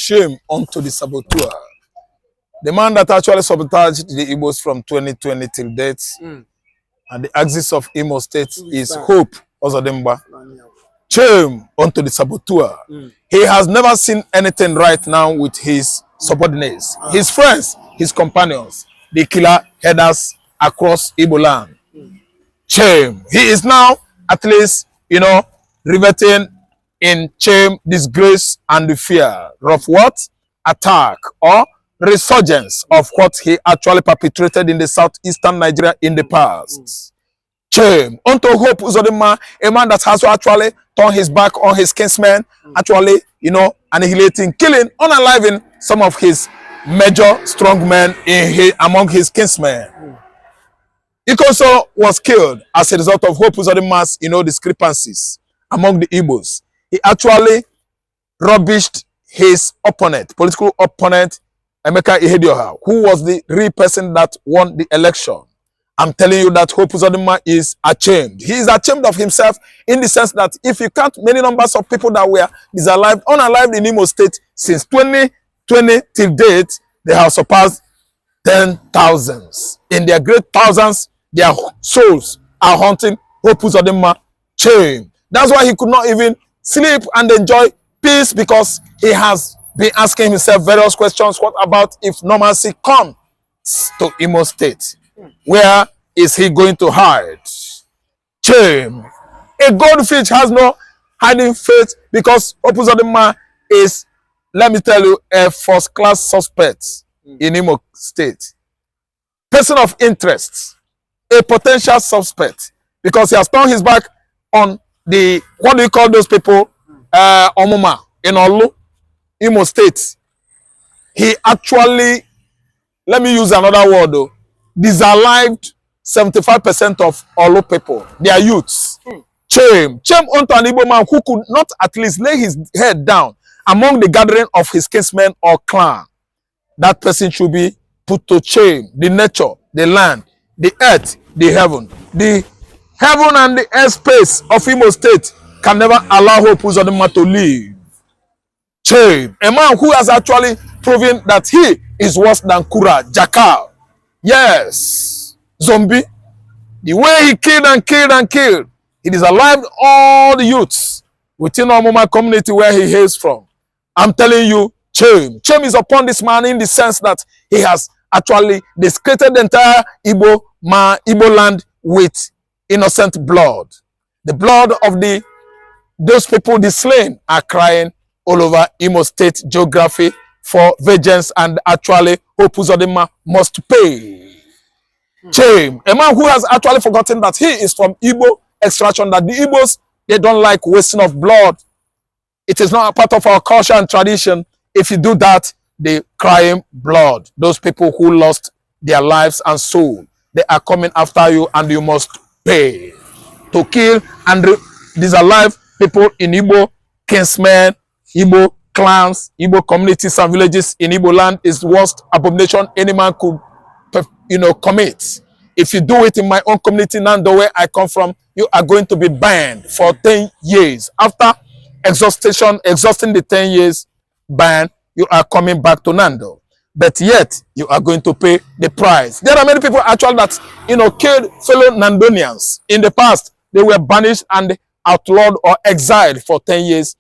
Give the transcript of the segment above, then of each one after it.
shame unto the saboteur. The man that actually sabotaged the Igbos from 2020 till date, and the axis of Imo State is Hope Uzodinma. Shame unto the saboteur. He has never seen anything right now with his subordinates, his friends, his companions, the killer headers across Igbo land. Shame. He is now, at least, you know, riveting in shame, disgrace, and the fear of what? Attack or resurgence of what he actually perpetrated in the southeastern Nigeria in the past. Shame unto Hope Uzodinma, a man that has actually turned his back on his kinsmen, actually, you know, annihilating, killing, unaliving some of his major strong men among his kinsmen. Ikoso was killed as a result of Hope Uzodinma's, you know, discrepancies among the Igbos. He actually rubbished his opponent, political opponent, Emeka Ihedioha, who was the real person that won the election. I'm telling you that Hope Uzodinma is ashamed. He is ashamed of himself in the sense that if you count many numbers of people that were unalived in Imo State since 2020 till date, they have surpassed 10,000s. In their great thousands, their souls are haunting Hope Uzodinma. Shame. That's why he could not even sleep and enjoy peace, because he has been asking himself various questions. What about if normalcy comes to Imo State? Where is he going to hide? Shame. A goldfish has no hiding fate, because Hope Uzodinma is, let me tell you, a first-class suspect in Imo State. Person of interest, a potential suspect, because he has turned his back on the, what do you call those people? Omuma in Olu, Imo State. He actually, let me use another word though, disalived 75% of Olu people, their youths. Shame. Shame unto an Igbo man who could not at least lay his head down among the gathering of his kinsmen or clan. That person should be put to shame. The nature, the land, the earth, the heaven. The heaven and the earth space of Imo State can never allow Hope Uzodinma to live. Shame. A man who has actually proven that he is worse than Kura, Jackal. Yes. Zombie. The way he killed and killed and killed, he disalived all the youths within Omuma community where he hails from. I'm telling you, shame. Shame is upon this man in the sense that he has actually discredited the entire Igbo land with innocent blood. The blood of those people, the slain, are crying all over Imo State geography for vengeance, and actually Hope Uzodinma must pay. Shame. A man who has actually forgotten that he is from Igbo extraction, that the Igbos, they don't like wasting of blood. It is not a part of our culture and tradition. If you do that, they crying blood. Those people who lost their lives and soul, they are coming after you, and you must pay. To kill and disalive people in Igbo kinsmen, Igbo clans, Igbo communities and villages in Igbo land is the worst abomination any man could, you know, commit. If you do it in my own community, Nando, where I come from, you are going to be banned for 10 years. After exhausting the 10 years ban, you are coming back to Nando. But yet, you are going to pay the price. There are many people actually that, you know, killed fellow Nandonians. In the past, they were banished and outlawed or exiled for 10 years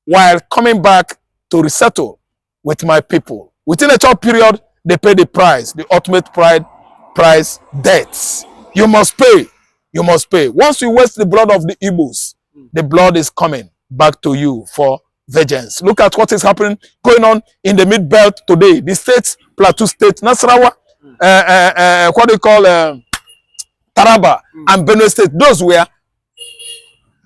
while coming back to resettle with my people. Within a short period, they pay the price, the ultimate price, debts. You must pay. You must pay. Once you waste the blood of the Igbos, the blood is coming back to you for vengeance. Look at what is happening, going on in the mid-belt today. The states, Plateau State, Nasarawa, what do you call Taraba, and Benue State. Those were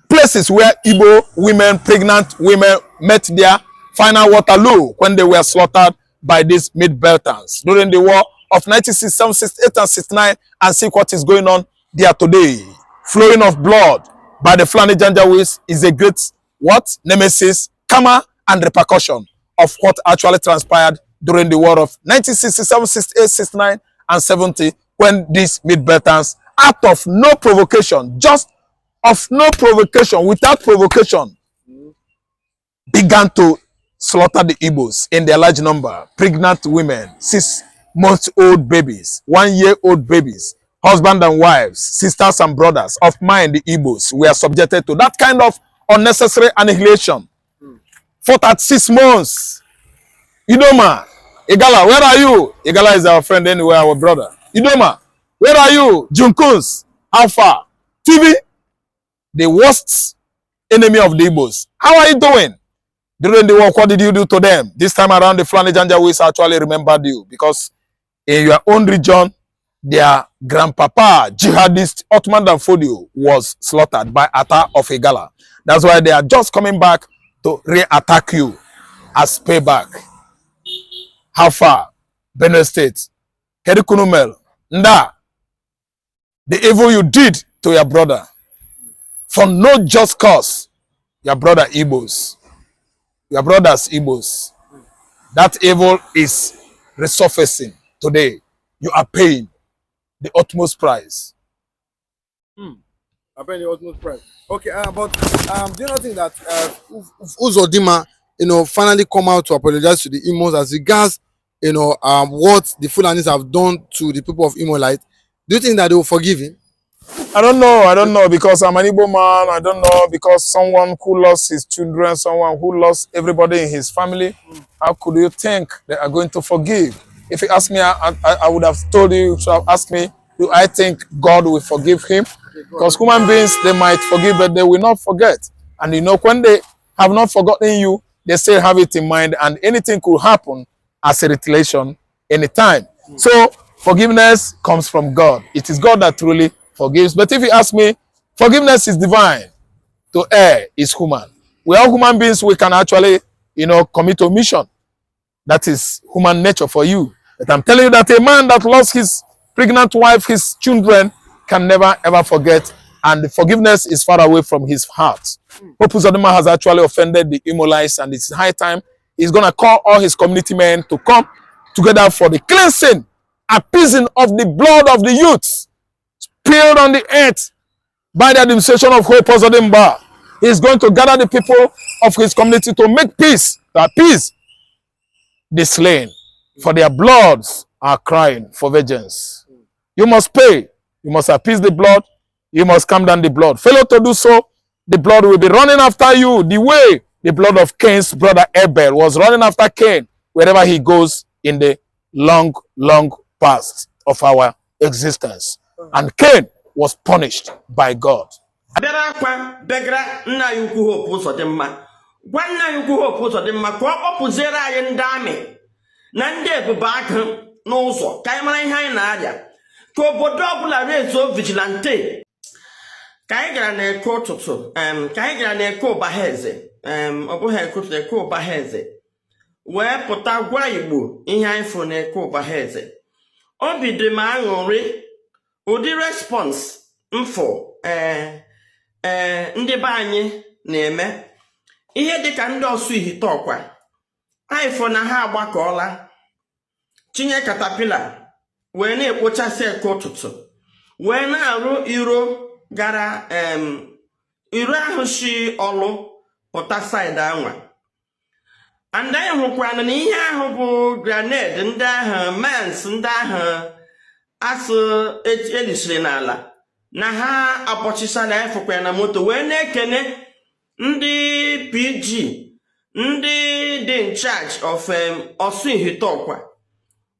places where Igbo women, pregnant women, met their final Waterloo when they were slaughtered by these mid-belters during the war of 1967, 68, and 69, and see what is going on there today. Flowing of blood by the Fulani Janjaweeds is a great what? Nemesis, karma, and repercussion of what actually transpired during the war of 1967, 68, 69, and 70, when these mid-belters, out of no provocation, just of no provocation, without provocation, began to slaughtered the Igbos in their large number. Pregnant women, 6-month-old babies, 1-year-old babies, husband and wives, sisters and brothers of mine, the Igbos, were subjected to that kind of unnecessary annihilation. Fought at 6 months. Idoma, Igala, where are you? Igala is our friend anyway, our brother. Idoma, where are you? Junkuns, how far? TV, the worst enemy of the Igbos. How are you doing? During the war, what did you do to them? This time around, the Fulani Janjaweeds actually remembered you because in your own region, their grandpapa, jihadist Ottoman Danfodio, was slaughtered by attack of Igala. That's why they are just coming back to re-attack you as payback. How far? Benue State. Kedikunumel. Nda. The evil you did to your brother. For no just cause. Your brother Igbos. Your brother's Igbos. That evil is resurfacing today. You are paying the utmost price. I'm paying the utmost price. Okay, but do you not think that Uzodinma, finally come out to apologize to the Imos as regards, what the Fulanis have done to the people of Imolite? Do you think that they will forgive him? I don't know, because I'm an Igbo man. I don't know, because someone who lost his children, someone who lost everybody in his family, how could you think they are going to forgive? If you ask me, I would have told you to have asked me, do I think God will forgive him? Because human beings, they might forgive, but they will not forget. And when they have not forgotten you, they still have it in mind, and anything could happen as a retaliation anytime. So forgiveness comes from God. It is God that truly forgives. But if you ask me, forgiveness is divine. To err is human. We are human beings. We can actually, commit omission. That is human nature for you. But I'm telling you that a man that lost his pregnant wife, his children, can never ever forget, and forgiveness is far away from his heart. Pope Uzodinma has actually offended the Imolites, and it's high time he's going to call all his community men to come together for the cleansing, appeasing of the blood of the youths spilled on the earth by the administration of Pope Uzodinma. He's going to gather the people of his community to make peace, to appease the slain, for their bloods are crying for vengeance. You must pay. You must appease the blood. You must calm down the blood. Failure to do so, the blood will be running after you the way the blood of Cain's brother Abel was running after Cain wherever he goes in the long, long past of our existence. And Cain was punished by God. Vigilante. Kaigara na-eko tutu, kaigara na-eko baheze, obuhe ekutu na-eko baheze. Wee pụta gwa Igbo ihe anyị fụ na-eko baheze. Obi dị m aṅụrị ụdị response mfụ ndị be anyị na-eme. Ihe dịka ndị ọsụ ihite ọkwa. Anyị fụ na ha agbakọọla. Chinye katapila wee na-ekpochasị eko tutu. Wee na-arụ iro gara iro ahụ shi ọlụ pụta side anwa. And anyị hụkwara na ihe ahụ bụ grenade ndị ahụ mens ndị ahụ asụ elisiri n'ala na ha abọchisala efụkwara na moto wee na-ekene ndị PG ndị dị in charge of ọsụ ihite ọkwa.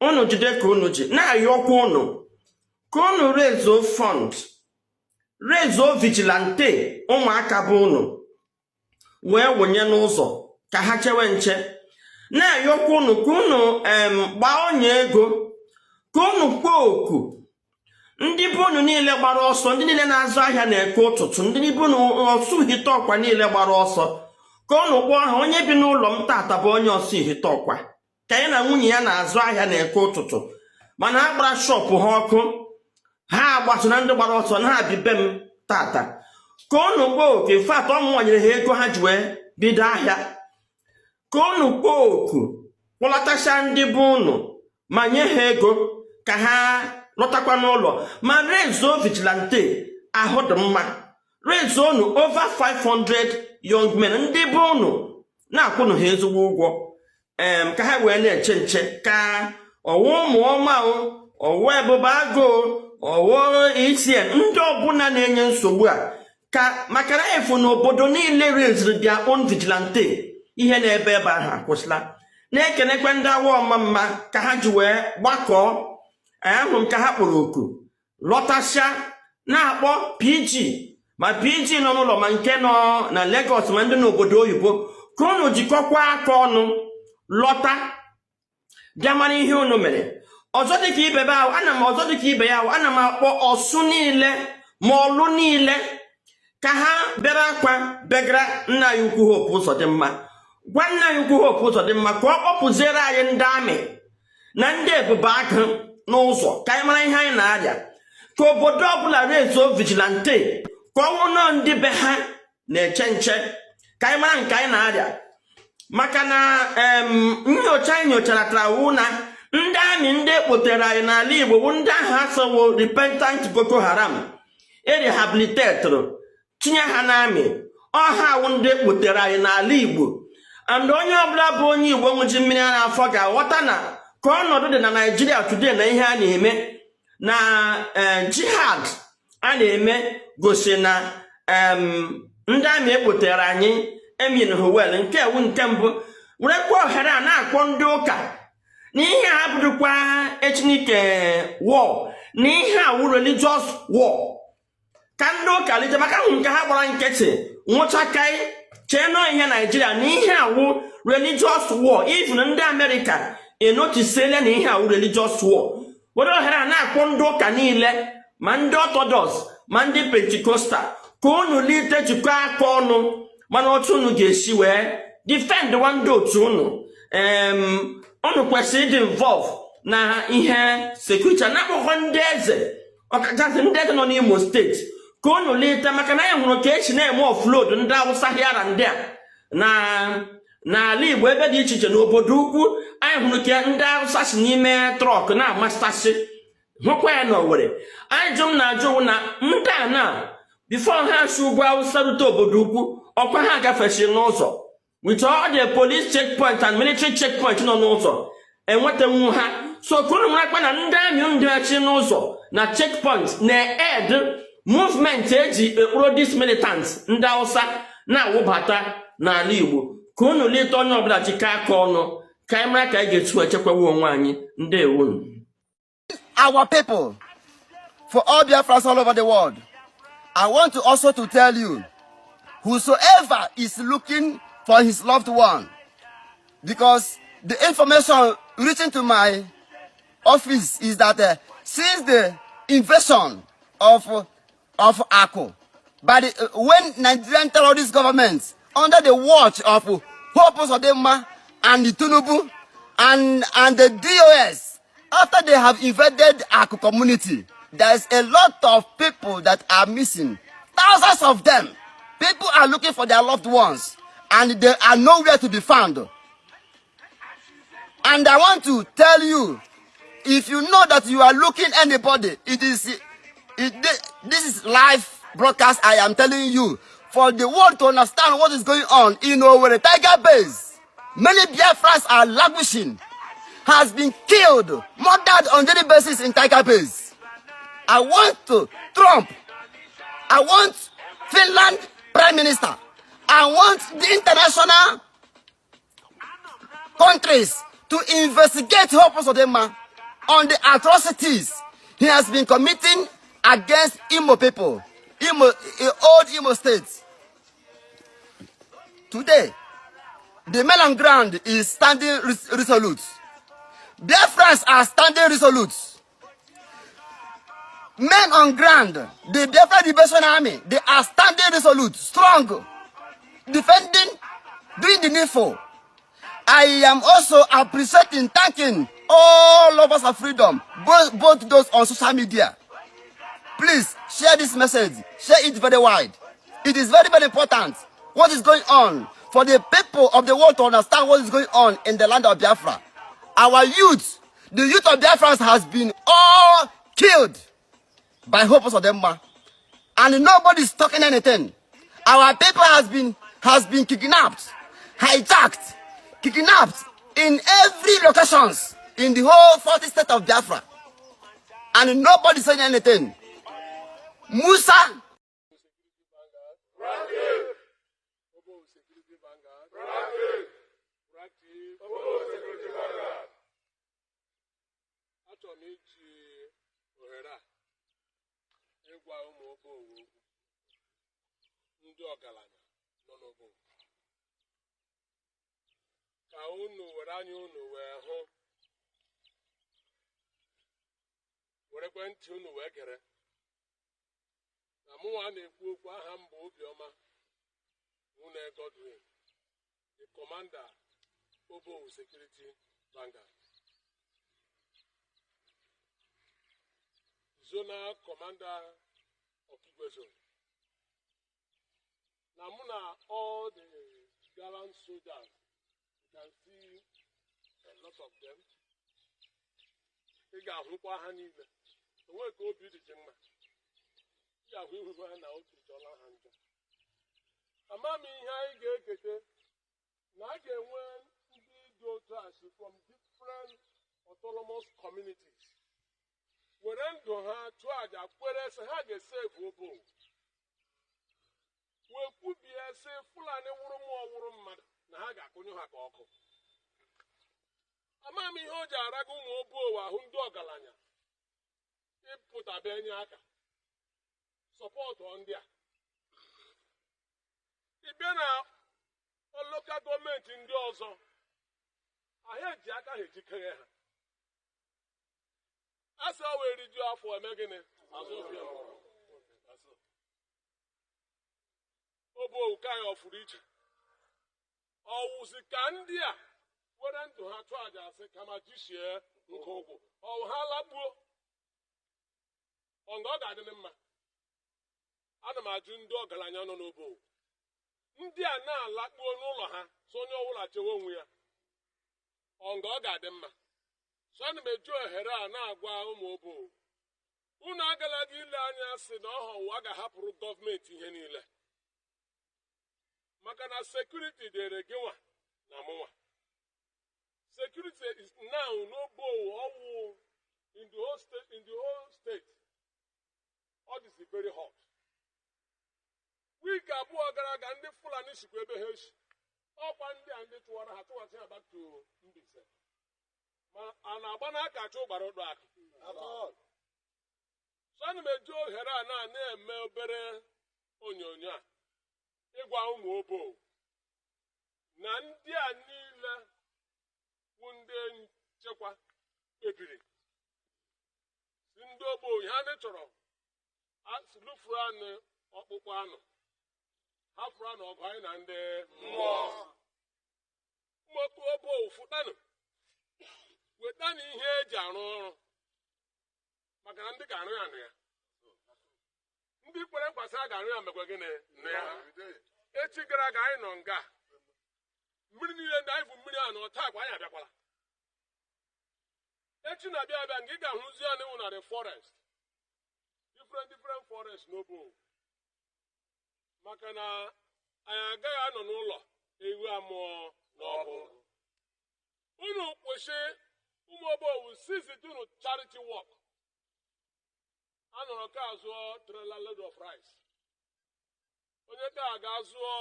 Unu jide ka unu ji na-ayọkwa unu ka unu rezo fund, rezo vigilante ụmụaka bụ unu wee wụnye n'ụzọ ka ha chewe nche. Na-ayọkwa unu ka unu gbaa onye ego, ka unu kpọọ oku ndị bụ unu niile gbara ọsọ, ndị niile na-azụ ahịa na-eke ụtụtụ, ndị bụ unu ọsụ ihite ọkwa niile gbara ọsọ, ka unu kpọọ ha. Onye bi n'ụlọ m tata bụ onye ọsụ ihite ọkwa, ka anyị na nwunye ya na-azụ ahịa na-eke ụtụtụ, mana ha gbara shọpụ ha ọkụ, ha agbatụ na ndị gbara ọsọ na ha bibe m tata. Ka unu kpọọ oku, in fact ọ nwanyere ha ego ha ji wee bido ahịa. Ka unu kpọọ oku kpọlatacha ndị bụ unu ma nye ha ego ka ha lọtakwa n'ụlọ, ma rezo vigilante ahụ dị mma. Rezo unu over 500 young men ndị bụ unu na-akwụ ha ezigbo ụgwọ ka ha wee na-eche nche ka ọwụ ụmụ ọma ọwụ Ebubeagu ọwụ ECN ndị ọbụla na-enye nsogbu a ka maka na efu n'obodo niile raised their own vigilante ihe na-ebe ahụ akwụsịla na-ekenekwa ndị awa ọma mma ka ha ji wee gbakọọ ahụ m ka ha kpọrọ oku lọtasịa na-akpọ PG ma PG nọ n'ụlọ ma nke nọ na Lagos ma ndị n'obodo oyibo ka unu jikọkwa aka ọnụ lọta bịa mara ihe unu mere ọzọ dịka ibe ya ahụ ana m akpọ ọsụ niile ma ọlụ niile ka ha bịara akwa begara nna ya ukwu Hope Uzodinma gwa nna ya ukwu Hope Uzodinma ka ọ kpọpụziere anyị ndị amị na ndị Ebubeagu n'ụzọ ka anyị mara ihe anyị na-arịa ka obodo ọbụla rezo vigilante ka ọ nwụrụ ndị be ha na-eche nche ka anyị mara nke anyị na-arịa maka na nyocha anyị nyochara trawu na ndị amị ndị ekpotere anyị n'ala Igbo bụ ndị ahụ asowo repentant Boko Haram erehabilitetụrụ tinye ha n'amị ọha awụ ndị ekpotere anyị n'ala Igbo and onye ọbụla bụ onye Igbo nwụji mmiri ara afọ ga-aghọta na ka ọnọdụ dị na Nigeria today na ihe a na-eme na jihad a na-eme gosi na ndị amị ekpotere anyị emin howel nke ewu nke mbụ werekwa ohere a na-akpọ ndị ụka n'ihe a bụrụkwa ethnic war n'ihe a wụ religious war ka ndị ụka lije maka ahụ nke ha gbara nkịtị nwụchakai chee nọ ihe Nigeria n'ihe a wụ religious war even ndị America enotisele na ihe a wụ religious war were ohere a na-akpọ ndị ụka niile ma ndị Orthodox ma ndị Pentecostal ka unu lite jikọ aka ọnụ mana otu unu ga-esi wee defend ndị otu unu unu kwesịrị ịdị involve na ihe security na-akpọkọ ndị eze ọkachasị ndị eze nọ n'Imo steeti ka unu lite maka na anyị hụrụ ka esi na-eme offload ndị Awụsa hịara ndị a n'ala Igbo ebe dị iche iche n'obodo ukwu anyị hụrụ ka ndị Awụsa si n'ime trọk na-amasịtasị hụkwa ya n'Owerri anyị jụ m na-ajụ na ndị a na bifo ha si ugwu Awụsa rute obodo ukwu ọkwa ha gafesi n'ụzọ with all the police checkpoint and military checkpoint nọ n'ụzọ enwetanwu ha so kunu marakwa na ndị amị ndị achị n'ụzọ na checkpoint na-ed movement eji ekporo dis militants ndị Awụsa na-awụbata n'ala Igbo ka unu leta onye ọbụla jikọ aka ọnụ ka anyị mara ka anyị ga-etu echekwawa onwe anyị ndewo. Our people, for all Biafrans all over the world, I want to also to tell you, whosoever is looking for his loved one, because the information reaching to my office is that since the invasion of Akko by the when Nigerian terrorist governments under the watch of Hope Uzodinma and the Tinubu and the DOS, after they have invaded Akko community, there's a lot of people that are missing. Thousands of them. People are looking for their loved ones and they are nowhere to be found. And I want to tell you, if you know that you are looking anybody, this is live broadcast I am telling you, for the world to understand what is going on in Owerri Tiger Base. Many Biafrans are languishing, has been killed, murdered on daily basis in Tiger Base. I want Trump, I want Finland Prime Minister, I want the international countries to investigate Hope Uzodinma on the atrocities he has been committing against Imo people, old Imo states. Today, the men on ground is standing resolute. Biafrans are standing resolute. Men on ground, the Biafra Liberation Army, they are standing resolute, strong, defending, doing the needful. I am also appreciating, thanking all lovers of freedom, both those on social media. Please share this message, share it very wide. It is very, very important what is going on for the people of the world to understand what is going on in the land of Biafra. Our youth, the youth of Biafra has been all killed by Hope Uzodinma, and nobody is talking anything. Our people has been kidnapped, hijacked, kidnapped in every locations in the whole 40 state of Biafra. And nobody said anything. Musa. Ka unu were anya unu wee hụ werekwe ntị unu wee gere na mụnwa na-ekwu okwu aha m bụ Obiọma Nwune Godwin, the commander Obo Security Vanguard, zonal commander Okigwe zone. Na mụ na all the gallant soldiers, you can see a lot of them. Ị ga-ahụkwa ha niile. Onwe ka obi dị mma. Ị ga-ahụ ihu ha na otu jọla ha njọ. Ama m ihe anyị ga-ekete na a ga-enwe ndị dị otu a si from different autonomous communities. Were ndụ ha chụọ aja kwere sị ha ga-esevu Obo. Wee kwubie sị Fulani wụrụ mmụọ wụrụ mmadụ na ha ga-akụnyụ ha ka ọkụ. Ama m ihe o ji araga ụmụ Obo ahụ ndị ọgaranya ịpụtabe enye aka sọpọtụ ndị a. Ị bịa na lokal gọọmenti ndị ọzọ ahịa eji aka ha ejikere ha. Asị o wee rijuo afọ eme gịnị? Azụbịa Obo ka ya ọfụrụ iche. Ọwụzi ka ndị a were ndụ ha chụọ aja asị kama jisie nke ụkwụ. Ọwụ ha lakpuo. Ọnga ọ ga-adị mma. Ana m ajụ ndị ọgaranya nọ n'Obo. Ndị a na-alakpuo n'ụlọ ha so onye ọbụla chewe onwe ya. Ọnga ọ ga-adị mma. So ana m eji ohere a na-agwa ụmụ Obo. Unu agalaghị ile anya sị na ọha ụwa ga-ahapụrụ gọọmenti ihe niile. Maka na security dịrị gị nwa na mụnwa. Security is now n'Obo ọwụ in the whole state. All this is very hot. Week abụọ gara aga ndị Fulani sikwa ebe ha si. Ọkwa ndị a ndị tụwara ha tụwasị ha back to Mbaise. Ma a na-agba n'aka achọ ụgbara ụdọ akụ. So ana m eji ohere a na-eme obere onyonyo a ịgwa ụmụ Obo na ndị a niile bụ ndị nchekwa kpebiri si ndị Obo ha ndị chọrọ lụfuru anụ ọkpụkpụ anụ hapụrụ anụ ọgụ anyị na ndị mmụọ. Mmụọ Obo fụtanụ wetanụ ihe eji arụ ọrụ maka na ndị ga-arụ ya nụ ya. Ndị kwere nkwasị a ga-arụ ya mekwa gịnị nụ ya. Echi gara aga anyị nọ nga mmiri niile ndị anyị bụ mmiri a na ọta agwa anyị abịakwala. Echi na-abịa abịa nga ị ga-ahụzi ya n'iwu na the forest, different forest n'Obo. Maka na anyị agaghị anọ n'ụlọ ewu amụọ n'ọkụ. Unu kwesị ụmụ Obo sizitunu charity work. Anọrọ ka azụọ trailer load of rice. Onye ka ga-azụọ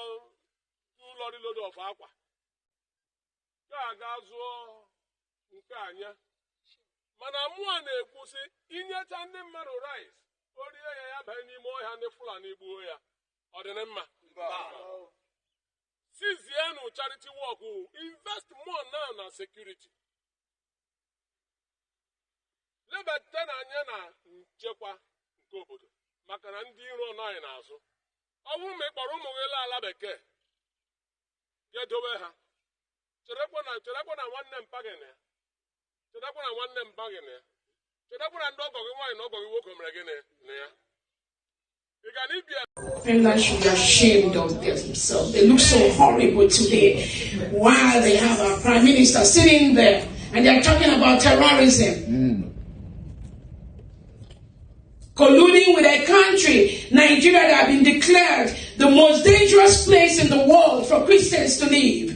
2 lorry load of akwa. Ka ga-azụọ nke anya. Mana mmụọ na-ekwusi inyecha ndị mmadụ rice, orie ya banye n'ime ọhịa ndị Fulani gbuo ya. Ọ dị mma. Sizienu charity work, invest more now na security. Lebata anya na nchekwa nke obodo maka na ndị iro nọ anyị n'azụ. Ọ bụrụ ma ị kpọrọ ụmụ gị ala bekee ga-edobe ha. Cherekwa na nwanne mpa gị na ya. Cherekwa na nwanne mpa gị na ya. Cherekwa na ndị ọgọ gị nwaanyị na ọgọ gị nwoke mere gị na ya. Ị ga n'ibia. Finland should be ashamed of themselves. They look so horrible today. While they have our prime minister sitting there and they're talking about terrorism. Colluding with a country, Nigeria, that have been declared the most dangerous place in the world for Christians to live.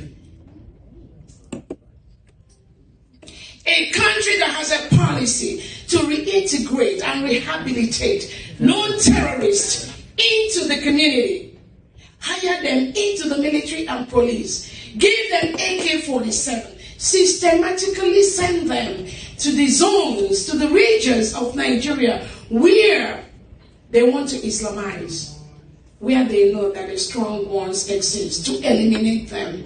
A country that has a policy to reintegrate and rehabilitate non-terrorists into the community. Hire them into the military and police. Give them AK-47. Systematically send them to the zones, to the regions of Nigeria where they want to Islamize, where they know that the strong ones exist, to eliminate them.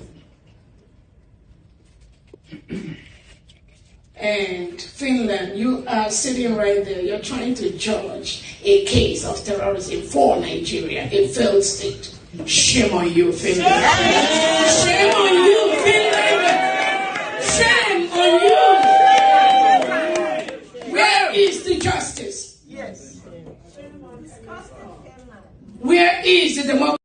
And Finland, you are sitting right there, you're trying to judge a case of terrorism for Nigeria, a failed state. Shame on you, Finland. Shame on you, Finland. Shame on you. Where is the justice? Yes. Where is the democracy?